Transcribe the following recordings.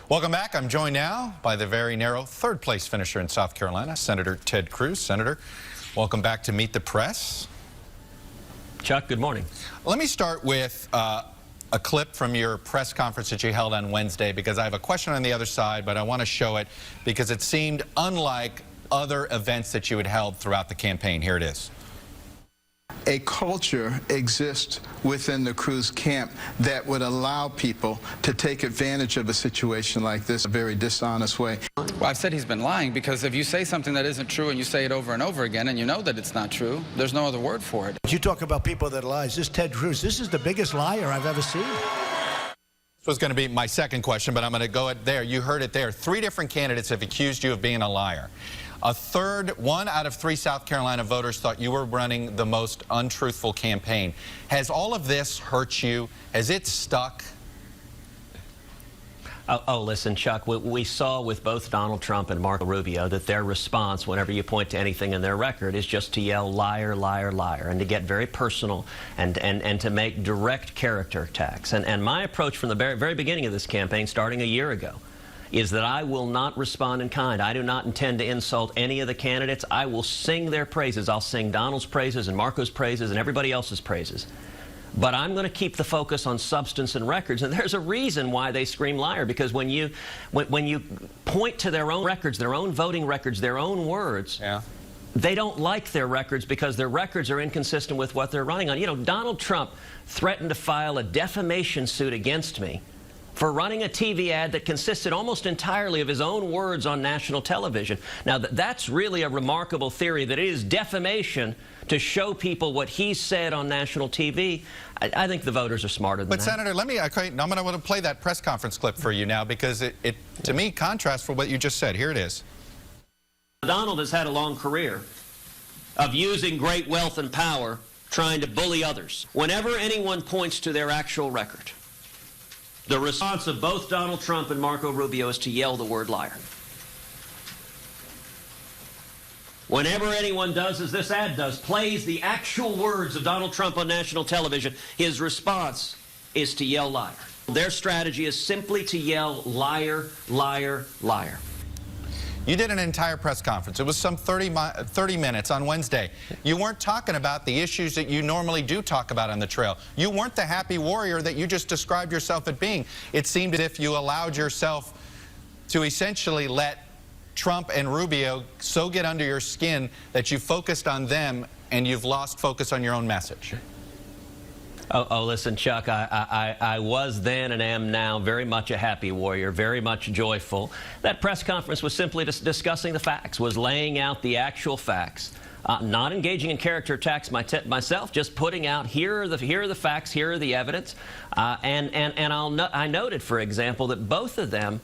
Welcome back. I'm joined now by the very narrow third-place finisher in South Carolina, Senator Ted Cruz. Senator, welcome back to Meet the Press. Chuck, good morning. Let me start with a clip from your press conference that you held on Wednesday, because I have a question on the other side, but I want to show it because it seemed unlike other events that you had held throughout the campaign. Here it is. A culture exists within the Cruz camp that would allow people to take advantage of a situation like this in a very dishonest way. Well, I've said he's been lying, because if you say something that isn't true and you say it over and over again and you know that it's not true, there's no other word for it. You talk about people that lies. This Ted Cruz, this is the biggest liar I've ever seen. This was going to be my second question, but I'm going to go there. You heard it there. 3 different candidates have accused you of being a liar. One out of 3 South Carolina voters thought you were running the most untruthful campaign. Has all of this hurt you? Has it stuck? Oh, listen, Chuck, we saw with both Donald Trump and Marco Rubio that their response, whenever you point to anything in their record, is just to yell liar, liar, liar, and to get very personal and to make direct character attacks. And my approach from the very beginning of this campaign, starting a year ago, is that I will not respond in kind. I do not intend to insult any of the candidates. I will sing their praises. I'll sing Donald's praises and Marco's praises and everybody else's praises. But I'm going to keep the focus on substance and records, and there's a reason why they scream liar, because when you point to their own records, their own voting records, their own words, they don't like their records because their records are inconsistent with what they're running on. You know, Donald Trump threatened to file a defamation suit against me for running a TV ad that consisted almost entirely of his own words on national television. Now, that's really a remarkable theory, that it is defamation to show people what he said on national TV. I think the voters are smarter than that. But, Senator, I'm going to play that press conference clip for you now, because it to me, contrasts with what you just said. Here it is. Donald has had a long career of using great wealth and power trying to bully others. Whenever anyone points to their actual record, the response of both Donald Trump and Marco Rubio is to yell the word liar. Whenever anyone does, as this ad does, plays the actual words of Donald Trump on national television, his response is to yell liar. Their strategy is simply to yell liar, liar, liar. You did an entire press conference. It was some 30 minutes on Wednesday. You weren't talking about the issues that you normally do talk about on the trail. You weren't the happy warrior that you just described yourself as being. It seemed as if you allowed yourself to essentially let Trump and Rubio so get under your skin that you focused on them and you've lost focus on your own message. Oh, listen, Chuck, I was then and am now very much a happy warrior, very much joyful. That press conference was simply discussing the facts, was laying out the actual facts, not engaging in character attacks myself, just putting out here are the facts, here are the evidence. I noted, for example, that both of them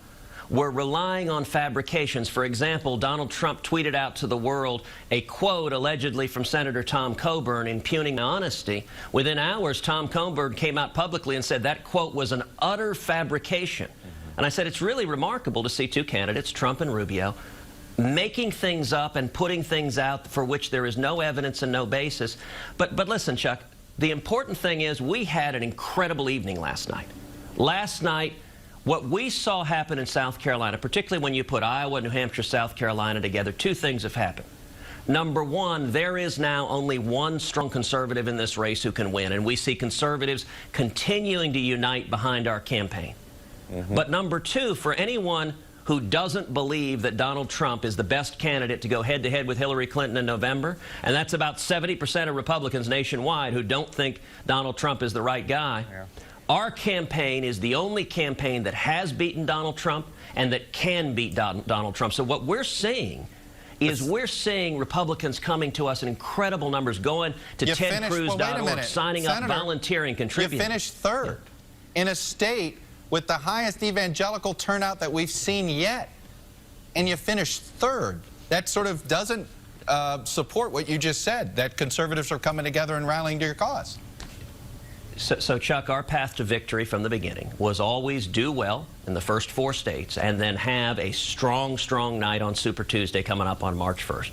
were relying on fabrications. For example, Donald Trump tweeted out to the world a quote allegedly from Senator Tom Coburn impugning honesty. Within hours, Tom Coburn came out publicly and said that quote was an utter fabrication. And I said, it's really remarkable to see 2 candidates, Trump and Rubio, making things up and putting things out for which there is no evidence and no basis. But listen, Chuck, the important thing is we had an incredible evening last night. Last night, what we saw happen in South Carolina, particularly when you put Iowa, New Hampshire, South Carolina together, 2 things have happened. Number one, there is now only one strong conservative in this race who can win, and we see conservatives continuing to unite behind our campaign. But number 2, for anyone who doesn't believe that Donald Trump is the best candidate to go head-to-head with Hillary Clinton in November, and that's about 70% of Republicans nationwide who don't think Donald Trump is the right guy, our campaign is the only campaign that has beaten Donald Trump and that can beat Donald Trump. So what we're seeing is we're seeing Republicans coming to us in incredible numbers, going to tedcruz.org, signing up, volunteering, contributing. You finished 3rd in a state with the highest evangelical turnout that we've seen yet, and you finished 3rd. That sort of doesn't support what you just said, that conservatives are coming together and rallying to your cause. So, Chuck, our path to victory from the beginning was always do well in the first 4 states and then have a strong, strong night on Super Tuesday coming up on March 1st.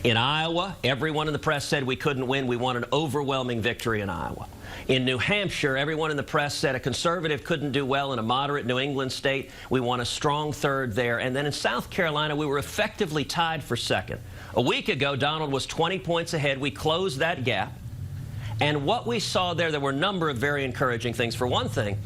In Iowa, everyone in the press said we couldn't win. We won an overwhelming victory in Iowa. In New Hampshire, everyone in the press said a conservative couldn't do well in a moderate New England state. We won a strong 3rd there. And then in South Carolina, we were effectively tied for 2nd. A week ago, Donald was 20 points ahead. We closed that gap. And what we saw there were a number of very encouraging things. For one thing,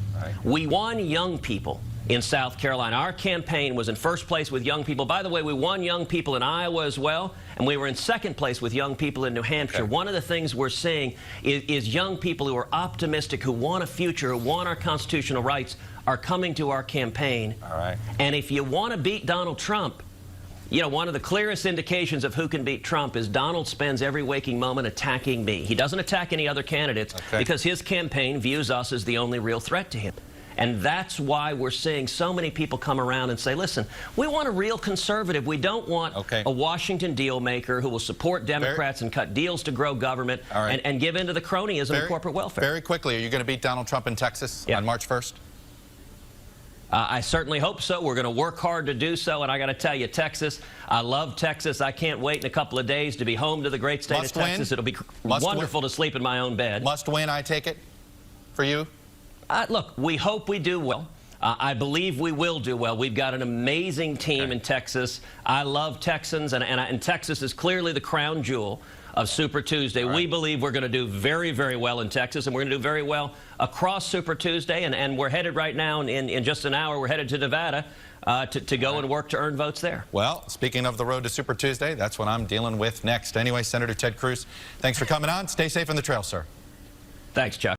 we won young people in South Carolina. Our campaign was in 1st place with young people. By the way, we won young people in Iowa as well, and we were in 2nd place with young people in New Hampshire. One of the things we're seeing is young people who are optimistic, who want a future, who want our constitutional rights, are coming to our campaign. And if you want to beat Donald Trump, you know, one of the clearest indications of who can beat Trump is Donald spends every waking moment attacking me. He doesn't attack any other candidates because his campaign views us as the only real threat to him. And that's why we're seeing so many people come around and say, listen, we want a real conservative. We don't want a Washington deal maker who will support Democrats and cut deals to grow government and give in to the cronyism of corporate welfare. Very quickly, are you going to beat Donald Trump in Texas on March 1st? I certainly hope so. We're going to work hard to do so. And I got to tell you, Texas, I love Texas. I can't wait in a couple of days to be home to the great state of Texas. It'll be wonderful to sleep in my own bed. Must win, I take it, for you? Look, we hope we do well. I believe we will do well. We've got an amazing team in Texas. I love Texans, and Texas is clearly the crown jewel of Super Tuesday. We believe we're going to do very, very well in Texas, and we're going to do very well across Super Tuesday, and we're headed right now, in just an hour, we're headed to Nevada to go and work to earn votes there. Well, speaking of the road to Super Tuesday, that's what I'm dealing with next. Anyway, Senator Ted Cruz, thanks for coming on. Stay safe on the trail, sir. Thanks, Chuck.